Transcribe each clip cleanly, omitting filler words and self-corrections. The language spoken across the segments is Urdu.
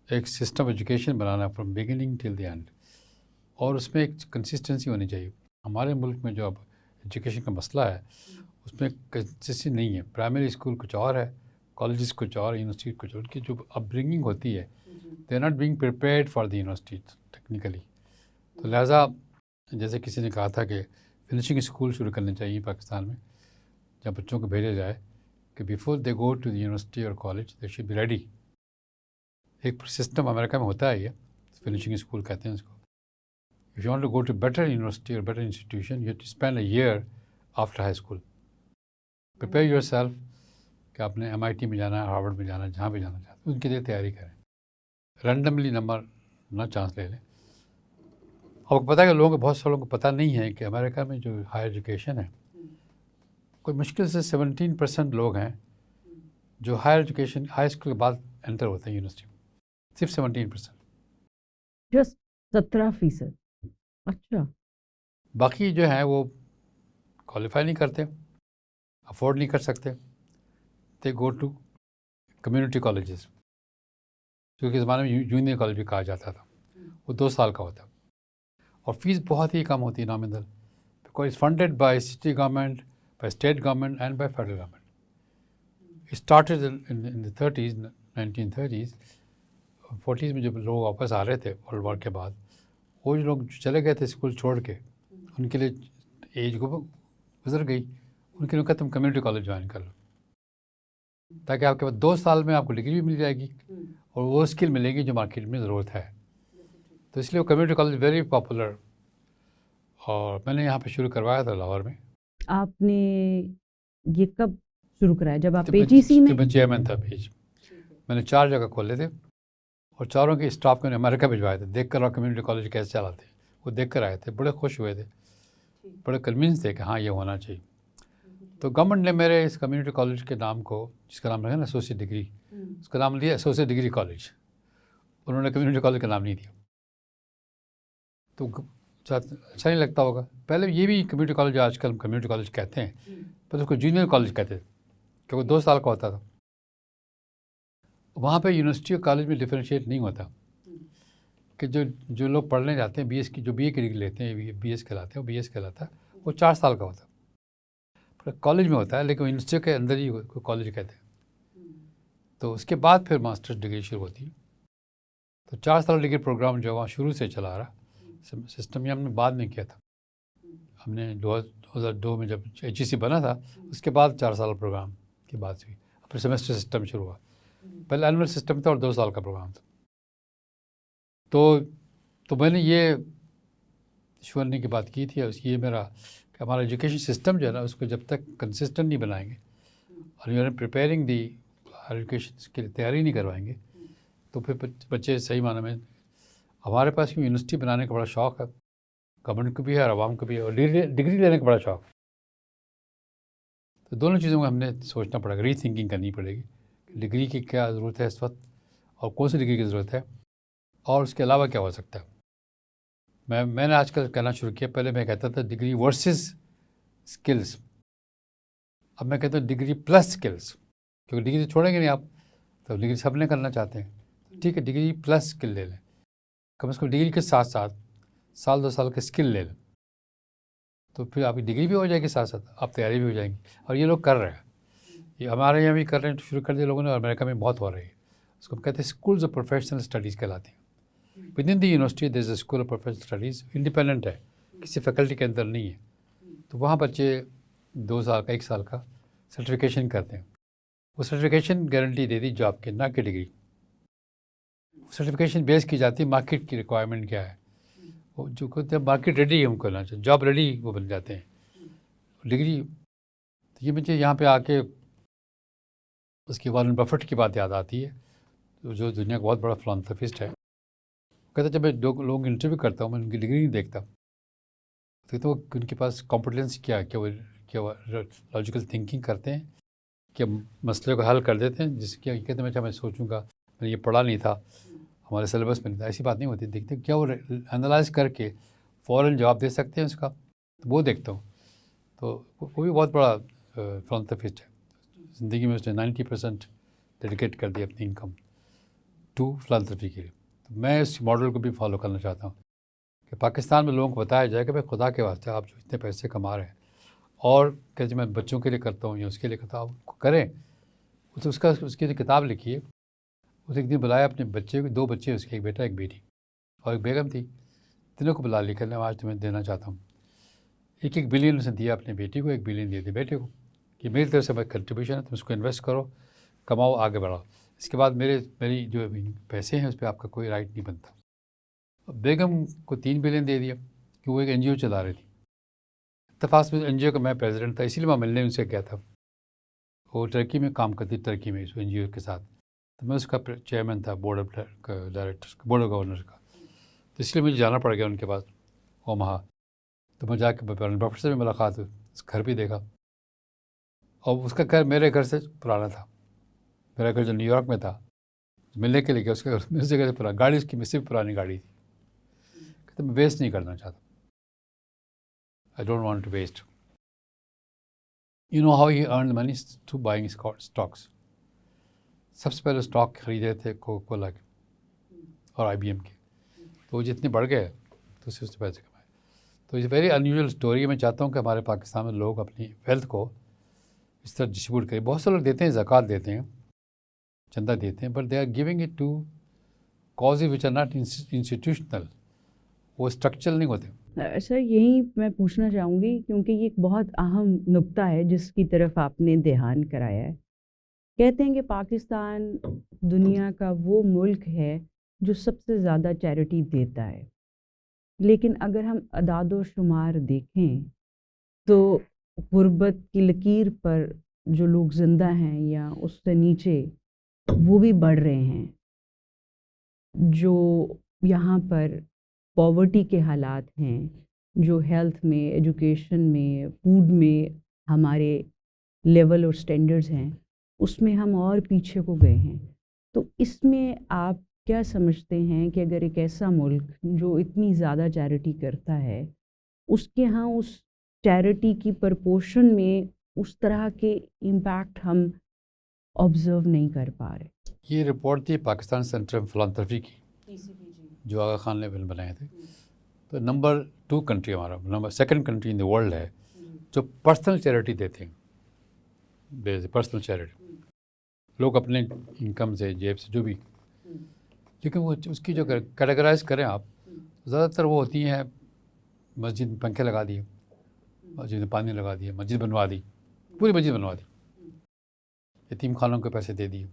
ایک system education banana from beginning till the end, اور اس میں ایک کنسسٹنسی ہونی چاہیے. ہمارے ملک میں جو اب ایجوکیشن کا مسئلہ ہے اس میں کنسسٹنسی نہیں ہے. پرائمری اسکول کچھ اور ہے، کالجز کچھ اور، یونیورسٹی کچھ اور. ان کی جو اپ برنگنگ ہوتی ہے they are not being prepared for the university technically. تو لہٰذا جیسے کسی نے کہا تھا کہ فنشنگ اسکول شروع کرنے چاہیے پاکستان میں، جب بچوں کو بھیجا جائے کہ before they go to the university اور college they should be ready. ایک سسٹم امریکہ میں ہوتا ہے یہ فنشنگ اسکول کہتے ہیں اس کو. If you want to go to better university or better institution, you have to spend a year after high school. Prepare yourself کہ آپ نے MIT میں جانا ہے، ہارورڈ میں جانا ہے، جہاں بھی جانا چاہتے ہیں ان کے لیے تیاری کریں. رینڈملی نمبر نہ چانس لے لیں. آپ کو پتہ ہے کہ لوگوں کو، بہت سارے لوگوں کو پتہ نہیں ہے کہ امریکہ میں جو ہائر ایجوکیشن ہے کوئی مشکل سے 17% لوگ ہیں جو ہائر ایجوکیشن ہائی اسکول کے بعد انٹر ہوتے ہیں یونیورسٹی میں. صرف 17%. جسٹ 17%. اچھا. باقی جو ہیں وہ کوالیفائی نہیں کرتے، افورڈ نہیں کر سکتے. دے گو ٹو کمیونٹی کالجز، کیونکہ زمانے میں جونیئر کالج بھی کہا جاتا تھا. وہ 2 سال کا ہوتا اور فیس بہت ہی کم ہوتی ہے nominal, because funded by city government, by state government and by federal government. Started in the 30s 1930s 40s میں جب لوگ واپس آ رہے تھے ورلڈ وار کے بعد، وہ جو لوگ چلے گئے تھے اسکول چھوڑ کے، ان کے لیے ایج کو گزر گئی، ان کے لیے کہا تم کمیونٹی کالج جوائن کر لو، تاکہ آپ کے بعد 2 سال میں آپ کو ڈگری بھی مل جائے گی اور وہ اسکل ملے گی جو مارکیٹ میں ضرورت ہے. تو اس لیے وہ کمیونٹی کالج ویری پاپولر، اور میں نے یہاں پہ شروع کروایا تھا لاہور میں. آپ نے یہ کب شروع کرایا؟ جب آپ AGC میں؟ میں چیئرمین تھا پیج. میں نے 4 جگہ کھولے تھے اور چاروں کے اسٹاف کو امریکہ بھجوائے تھے، دیکھ کر اور کمیونٹی کالج کیسے چلاتے ہیں وہ دیکھ کر آئے تھے. بڑے خوش ہوئے تھے، بڑے کنوینس تھے کہ ہاں یہ ہونا چاہیے. تو گورنمنٹ نے میرے اس کمیونٹی کالج کے نام کو، جس کا نام رکھا نا ایسوسیٹ ڈگری، اس کا نام لیا ایسوسیٹ ڈگری کالج. انہوں نے کمیونٹی کالج کا نام نہیں دیا. تو اچھا نہیں لگتا ہوگا. پہلے یہ بھی کمیونٹی کالج آج کل کمیونٹی کالج کہتے ہیں، پھر اس کو جونیئر کالج کہتے تھے کیونکہ 2 سال کا ہوتا تھا. وہاں پہ یونیورسٹی اور کالج میں ڈفرینشیٹ نہیں ہوتا کہ جو لوگ پڑھنے جاتے ہیں BS کی، جو BA کی ڈگری لیتے ہیں BS کہلاتے ہیں، وہ BS کہلاتا ہے، وہ 4 سال کا ہوتا ہے. کالج میں ہوتا ہے لیکن یونیورسٹی کے اندر ہی کالج کہتے ہیں. تو اس کے بعد پھر ماسٹر ڈگری شروع ہوتی ہے. تو 4 سال ڈگری پروگرام جو وہاں شروع سے چلا رہا سسٹم، یہ ہم نے بعد میں کیا تھا. ہم نے 2002 میں جب AGC بنا تھا اس کے بعد 4 سال پروگرام کی بات ہوئی. پھر سیمسٹر سسٹم شروع ہوا. پہلے اینول سسٹم تھا اور 2 سال کا پروگرام تھا. تو میں نے یہ ایشورنی کی بات کی تھی، یہ میرا کہ ہمارا ایجوکیشن سسٹم جو ہے نا اس کو جب تک کنسسٹنٹ نہیں بنائیں گے اور you are preparing the education کے لیے تیاری نہیں کروائیں گے تو پھر بچے صحیح معنی میں. ہمارے پاس کیوں یونیورسٹی بنانے کا بڑا شوق ہے، گورنمنٹ کو بھی ہے اور عوام کو بھی ہے، اور ڈگری لینے کا بڑا شوق. تو دونوں چیزوں کو ہم نے سوچنا پڑے گا، ری تھنکنگ کرنی پڑے گی. ڈگری کی کیا ضرورت ہے اس وقت اور کون سی ڈگری کی ضرورت ہے اور اس کے علاوہ کیا ہو سکتا ہے. میں نے آج کل کہنا شروع کیا، پہلے میں کہتا تھا ڈگری ورسز اسکلس، اب میں کہتا ہوں ڈگری پلس اسکلس، کیونکہ ڈگری چھوڑیں گے نہیں آپ، تو ڈگری سب نے کرنا چاہتے ہیں. ٹھیک ہے، ڈگری پلس اسکل لے لیں، کم از کم ڈگری کے ساتھ ساتھ 1-2 سال کے اسکل لے لیں، تو پھر آپ کی ڈگری بھی ہو جائے گی، ساتھ ساتھ آپ تیاری بھی ہو جائیں گی. اور یہ لوگ کر رہے ہیں، یہ ہمارے یہاں بھی کر رہے ہیں، شروع کر دیا لوگوں نے، اور امریکہ میں بہت ہو رہی ہے. اس کو ہم کہتے ہیں اسکولز آف پروفیشنل اسٹڈیز کہلاتے ہیں. With in the university there is a school of professional studies, independent ہے، کسی فیکلٹی کے اندر نہیں ہے. تو وہاں بچے 2 سال کا 1 سال کا سرٹیفکیشن کرتے ہیں. وہ certification guarantee they the job کے، نہ کہ ڈگری. سرٹیفکیشن بیس کی جاتی ہے مارکیٹ کی ریکوائرمنٹ کیا ہے، وہ جو کہتے ہیں مارکیٹ ریڈی ہم کرنا چاہتے، جاب ریڈی وہ بن جاتے ہیں. ڈگری تو یہ مجھے یہاں پہ آ کے اس کی وارن بفٹ کی بات یاد آتی ہے، جو دنیا کا بہت بڑا فلانتھرپسٹ ہے. کہتا جب میں لوگوں انٹرویو کرتا ہوں میں ان کی ڈگری نہیں دیکھتا، تو ان کے پاس کمپٹنس کیا ہے، کیا وہ لاجیکل تھنکنگ کرتے ہیں، کہ مسئلے کو حل کر دیتے ہیں. جس کے کہتے ہیں میں سوچوں گا میں نے یہ پڑھا نہیں تھا، ہمارے سلیبس میں نہیں تھا، ایسی بات نہیں ہوتی. دیکھتے کیا وہ انالائز کر کے فوراً جواب دے سکتے ہیں اس کا، وہ دیکھتا ہوں. تو وہ بھی بہت بڑا فلانتھرپسٹ ہے. زندگی میں اس نے 90% ڈیڈیکیٹ کر دی اپنی انکم. ٹو فلانتھرپی کے لیے. تو میں اس ماڈل کو بھی فالو کرنا چاہتا ہوں کہ پاکستان میں لوگوں کو بتایا جائے کہ بھائی خدا کے واسطے آپ جو اتنے پیسے کما رہے ہیں اور کہ میں بچوں کے لیے کرتا ہوں یا اس کے لیے کرتا ہوں کریں. اس کی جو کتاب لکھی ہے اسے ایک دن بلایا اپنے بچے کو, 2 بچے اس کے, ایک بیٹا ایک بیٹی اور ایک بیگم تھی, تینوں کو بلا لی کہ میں آج تمہیں دینا چاہتا ہوں. 1 بلین اس نے دیا اپنے بیٹی کو, 1 بلین دے دیا بیٹے کو کہ میری طرف سے کنٹریبیوشن ہے, تم اس کو انویسٹ کرو, کماؤ, آگے بڑھاؤ. اس کے بعد میری جو پیسے ہیں اس پہ آپ کا کوئی رائٹ نہیں بنتا. بیگم کو 3 بلین دے دیا کہ وہ ایک NGO چلا رہی تھی. اتفاق سے NGO کا میں پریزیڈنٹ تھا, اسی لیے میں ملنے ان سے گیا تھا. وہ ٹرکی میں کام کرتی, ٹرکی میں اس NGO کے ساتھ. تو میں اس کا چیئرمین تھا, board of directors, board of governor کا. تو اس لیے مجھے جانا پڑ گیا ان کے پاس اومہا. تو میں جا کے پروفیسر سے بھی ملاقات ہوئی, اس گھر بھی دیکھا. اور اس کا گھر میرے گھر سے پرانا تھا. میرا گھر جو نیو یارک میں تھا, ملنے کے لیے گیا, اس کے گھر میرے گھر سے پرانا, گاڑی اس کی مجھ سے بھی پرانی گاڑی تھی. کہ میں ویسٹ نہیں کرنا چاہتا. I don't want to waste. You know how he earned money through buying stocks. سب سے پہلے اسٹاک خریدے تھے کوکا کولا کے اور IBM کے. تو وہ جتنے بڑھ گئے تو اس سے پیسے کمائے. تو یہ ویری انیوژل اسٹوری. میں چاہتا ہوں کہ ہمارے پاکستان میں لوگ اپنی ویلتھ کو اس طرح ڈسٹریبیوٹ کریں. بہت سے لوگ دیتے ہیں, زکوٰۃ دیتے ہیں, چندہ دیتے ہیں, but they are giving it to causes which are not institutional. وہ اسٹرکچرل نہیں ہوتے. سر یہی میں پوچھنا چاہوں گی کیونکہ یہ ایک بہت اہم نقطہ ہے جس کی طرف آپ نے دھیان کرایا ہے. کہتے ہیں کہ پاکستان دنیا کا وہ ملک ہے جو سب سے زیادہ چیریٹی دیتا ہے, لیکن اگر ہم اعداد و شمار دیکھیں تو غربت کی لکیر پر جو لوگ زندہ ہیں یا اس سے نیچے وہ بھی بڑھ رہے ہیں. جو یہاں پر پاورٹی کے حالات ہیں, جو ہیلتھ میں, ایجوکیشن میں, فوڈ میں ہمارے لیول اور سٹینڈرڈز ہیں, اس میں ہم اور پیچھے کو گئے ہیں. تو اس میں آپ کیا سمجھتے ہیں کہ اگر ایک ایسا ملک جو اتنی زیادہ چیریٹی کرتا ہے, اس کے ہاں اس چیریٹی کی پرپورشن میں اس طرح کے امپیکٹ ہم آبزرو نہیں کر پا رہے؟ یہ رپورٹ تھی پاکستان سینٹر آف فلانتھرپی کی, جو آغا خان نے بنائے تھے. تو نمبر 2 کنٹری ہمارا, number 2 country in the world ہے جو پرسنل چیریٹی دیتے ہیں. پرسنل چیریٹی لوگ اپنے انکم سے, جیب سے, جو بھی. لیکن وہ اس کی جو کیٹیگرائز کریں آپ, زیادہ تر وہ ہوتی ہیں مسجد میں پنکھے لگا دیے, مسجد میں پانی لگا دیا, مسجد بنوا دی, پوری مسجد بنوا دی, یتیم خانوں کو پیسے دے دیے.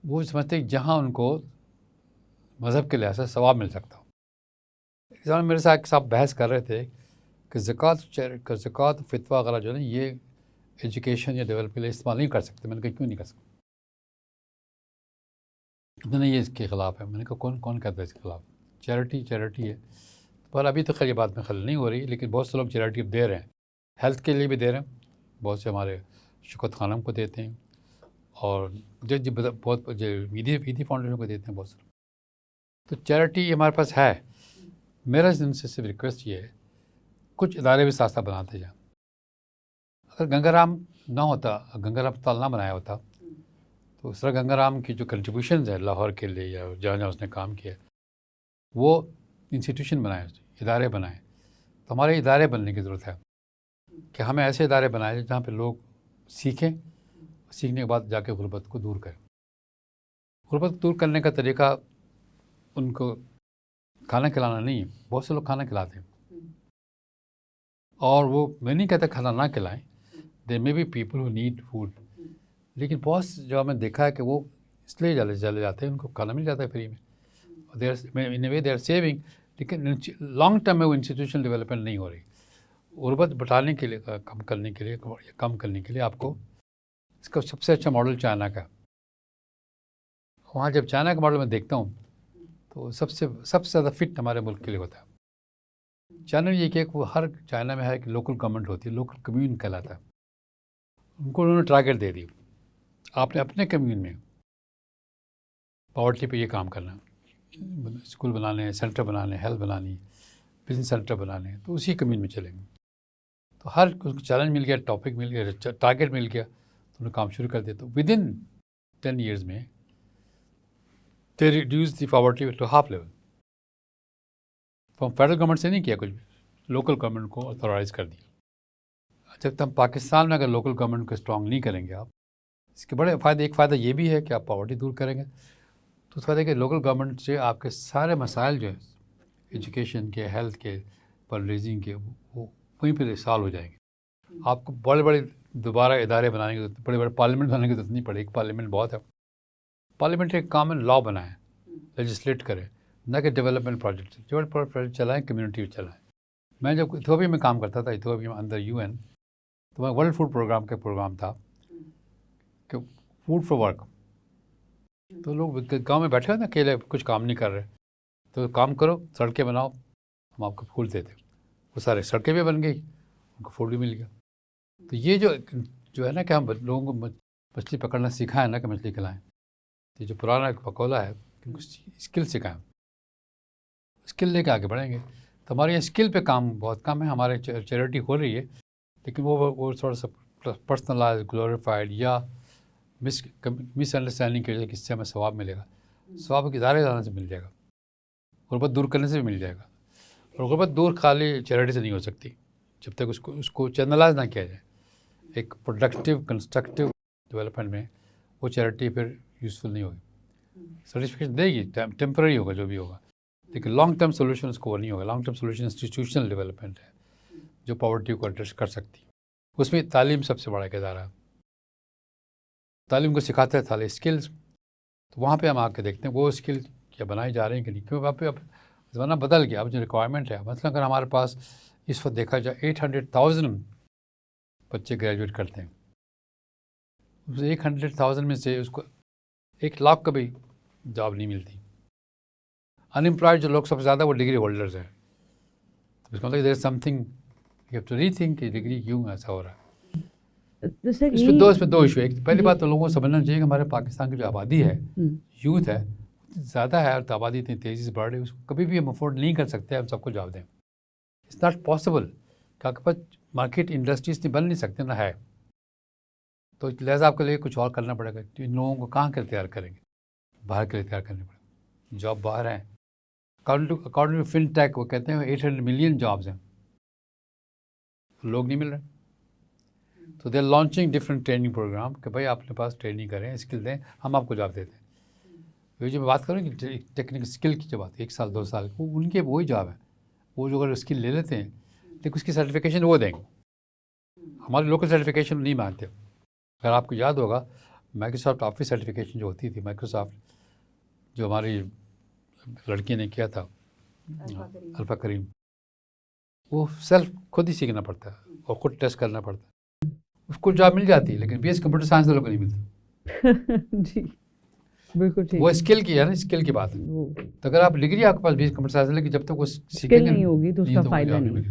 وہ سمجھتے ہیں جہاں ان کو مذہب کے لحاظ سے ثواب مل سکتا ہو. میرے ساتھ ایک صاحب بحث کر رہے تھے کہ زکوٰۃ فتویٰ وغیرہ جو ہے نا, یہ ایجوکیشن یا ڈیولپ کے لیے استعمال نہیں کر سکتے. میں نے کہا کیوں نہیں کر سکتے؟ نہیں, یہ اس کے خلاف ہے. میں نے کہا کون کہتا ہے اس کے خلاف؟ چیریٹی ہے. پر ابھی تو خیر یہ بات میں خل نہیں ہو رہی, لیکن بہت سے لوگ چیریٹی اب دے رہے ہیں, ہیلتھ کے لیے بھی دے رہے ہیں. بہت سے ہمارے شوکت خانم کو دیتے ہیں, اور بہت ویدی فاؤنڈیشن کو دیتے ہیں بہت سے. تو چیریٹی ہمارے پاس ہے. میرا ان سے صرف ریکویسٹ یہ ہے, کچھ ادارے بھی ساتھ ساتھ بناتے جائیں. اگر گنگا رام نہ ہوتا, گنگا رام اسپتال نہ بنایا ہوتا, تو اس طرح گنگا رام کی جو کنٹریبیوشنز ہیں لاہور کے لیے یا جہاں جہاں اس نے کام کیا, وہ انسٹیٹیوشن بنائے, ادارے بنائے. تو ہمارے ادارے بننے کی ضرورت ہے کہ ہمیں ایسے ادارے بنائے جہاں پہ لوگ سیکھیں, سیکھنے کے بعد جا کے غربت کو دور کریں. غربت دور کرنے کا طریقہ ان کو کھانا کھلانا نہیں ہے. بہت سے لوگ کھانا کھلاتے ہیں, اور وہ میں نہیں کہتا کھانا نہ کھلائیں, there may be people who need food. لیکن بہت جو ہمیں دیکھا ہے کہ وہ اس لیے چلے جاتے ہیں, ان کو کھانا مل جاتا ہے فری میں, ان اے وے دے آر سیونگ. لیکن لانگ ٹرم میں وہ انسٹیٹیوشنل ڈیولپمنٹ نہیں ہو رہی. غربت بٹھانے کے لیے, کم کرنے کے لیے آپ کو اس کا سب سے اچھا ماڈل چائنا کا. وہاں جب چائنا کا ماڈل میں دیکھتا ہوں تو سب سے زیادہ فٹ ہمارے ملک کے لیے ہوتا ہے. چائنا یہ کہ وہ ہر چائنا میں ہے کہ لوکل گورنمنٹ ہوتی ہے, لوکل کمیون کہلاتا ہے. ان کو انہوں نے ٹارگیٹ دے دی, آپ نے اپنے کمیون میں پاورٹی پہ یہ کام کرنا, اسکول بنانے, سینٹر بنانے, ہیلتھ بنانی, بزنس سینٹر بنانے, تو اسی کمیون میں چلیں گے. تو ہر اس کو چیلنج مل گیا, ٹاپک مل گیا, ٹارگیٹ مل گیا, تو انہوں نے کام شروع کر دیا. تو ود ان 10 years میں they reduced the poverty to half level. Federal government سے نہیں کیا کچھ بھی, لوکل گورنمنٹ کو اتھورائز کر دیا. جب تک پاکستان میں اگر لوکل گورنمنٹ کو اسٹرانگ نہیں کریں گے آپ, اس کے بڑے فائدے, ایک فائدہ یہ بھی ہے کہ آپ پاورٹی دور کریں گے. تو اس فائدہ کہ لوکل گورنمنٹ سے آپ کے سارے مسائل جو ہیں ایجوکیشن کے, ہیلتھ کے, فنڈ ریزنگ کے, وہ وہیں پہ سالو ہو جائیں گے. آپ کو بڑے بڑے دوبارہ ادارے بنانے کی, بڑے بڑے پارلیمنٹ بنانے کی ضرورت نہیں پڑے. ایک پارلیمنٹ بہت ہے. پارلیمنٹ ایک کامن لا بنائیں, لیجسلیٹ کریں, نہ کہ ڈیولپمنٹ پروجیکٹ. ڈیولپمنٹ پروجیکٹ چلائیں, کمیونٹی چلائیں. میں جب ایتھوپیا میں کام کرتا تھا, ایتھوپیا میں اندر UN, تو میں ورلڈ فوڈ پروگرام کا پروگرام تھا کہ فوڈ فار ورک. تو لوگ گاؤں میں بیٹھے ہوئے نا, اکیلے کچھ کام نہیں کر رہے, تو کام کرو, سڑکیں بناؤ, ہم آپ کو پھول دیتے. وہ سارے سڑکیں بھی بن گئی, ان کو فوڈ بھی مل گیا. تو یہ جو ہے نا کہ ہم لوگوں کو مچھلی پکڑنا سکھائیں نا کہ مچھلی کھلائیں. یہ جو پرانا ایک مقولہ ہے کہ اسکل سکھائیں, اسکل لے کے آگے بڑھیں گے. تو ہمارے یہاں اسکل پہ کام بہت کم ہے. ہمارے چیریٹی ہو رہی ہے, لیکن وہ تھوڑا سا پرسنلائز, گلوریفائڈ یا مس انڈرسٹینڈنگ کی وجہ سے کس سے ہمیں ثواب ملے گا. ثواب کے ادارے جانے سے مل جائے گا, غربت دور کرنے سے بھی مل جائے گا. اور غربت دور خالی چیریٹی سے نہیں ہو سکتی جب تک اس کو چینلائز نہ کیا جائے. ایک پروڈکٹیو کنسٹرکٹیو ڈیولپمنٹ میں وہ چیریٹی پھر یوزفل نہیں ہوگی. سرٹیفکیشن دے گی, ٹیمپرری ہوگا جو بھی ہوگا, لیکن لانگ ٹرم سولوشن اس کو وہ نہیں ہوگا. Long term solution institutional development ہے جو پاورٹی کو ایڈریس کر سکتی. اس میں تعلیم سب سے بڑا ادارہ ہے. تعلیم کو سکھاتے ہیں تعلیم اسکلس. تو وہاں پہ ہم آ کے دیکھتے ہیں وہ اسکل کیا بنائی جا رہی ہیں کہ نہیں. کیوں وہاں پہ اب زمانہ بدل گیا. اب جو ریکوائرمنٹ ہے, مثلاً اگر ہمارے پاس اس وقت دیکھا جائے 800,000 بچے گریجویٹ کرتے ہیں, اس 800,000 میں سے اس کو 100,000 کا بھی جاب نہیں ملتی. ان امپلائڈ جو لوگ سب سے زیادہ وہ ڈگری ہولڈرز ہیں. اس کا مطلب there is something you have to rethink کہ ڈگری کیوں ایسا ہو رہا ہے. اس میں دو ایشو ہے. پہلی بات تو لوگوں کو سمجھنا چاہیے کہ ہمارے پاکستان کی جو آبادی ہے, یوتھ ہے, زیادہ ہے, اور آبادی اتنی تیزی سے بڑھ رہی ہے, اس کو کبھی بھی ہم افورڈ نہیں کر سکتے ہم سب کو جاب دیں. It's not possible. کہ آپ کے پاس مارکیٹ انڈسٹریز نہیں بن نہیں سکتے نہ ہے. تو لہٰذا آپ کے لیے کچھ اور کرنا پڑے گا. ان لوگوں کو کہاں کے لیے تیار کریں گے, باہر کے لیے تیار کرنے پڑے گا. جاب باہر ہیں. اکارڈنگ ٹو فن ٹیک وہ کہتے ہیں 800 ملین جابز ہیں, لوگ نہیں مل رہے. تو they are launching different training program کہ بھائی آپ اپنے پاس ٹریننگ کریں, اسکل دیں, ہم آپ کو جاب دیتے ہیں. یہ جو میں بات کروں کہ ٹیکنیکل اسکل کی جو بات ہے 1 سال 2 سال وہ ان کے وہی جاب ہے. وہ جو اگر اسکل لے لیتے ہیں لیکن اس کی سرٹیفکیشن وہ دیں گے. ہمارے لوکل سرٹیفکیشن نہیں مانتے. اگر آپ کو یاد ہوگا مائیکروسافٹ آفس سرٹیفکیشن جو ہوتی تھی, مائیکروسافٹ جو ہماری لڑکی نے کیا تھا الفا کریم, وہ سیلف خود ہی سیکھنا پڑتا ہے اور خود ٹیسٹ کرنا پڑتا ہے. اس کو جاب مل جاتی ہے, لیکن BS کمپیوٹر سائنس والوں کو نہیں ملتی. جی بالکل ٹھیک. وہ اسکل کی ہے نا, اسکل کی بات ہے. تو اگر آپ ڈگری آپ کے پاس BS کمپیوٹر سائنس ہے, لیکن جب تک وہ اسکل نہیں ہوگی تو اس کا فائدہ نہیں.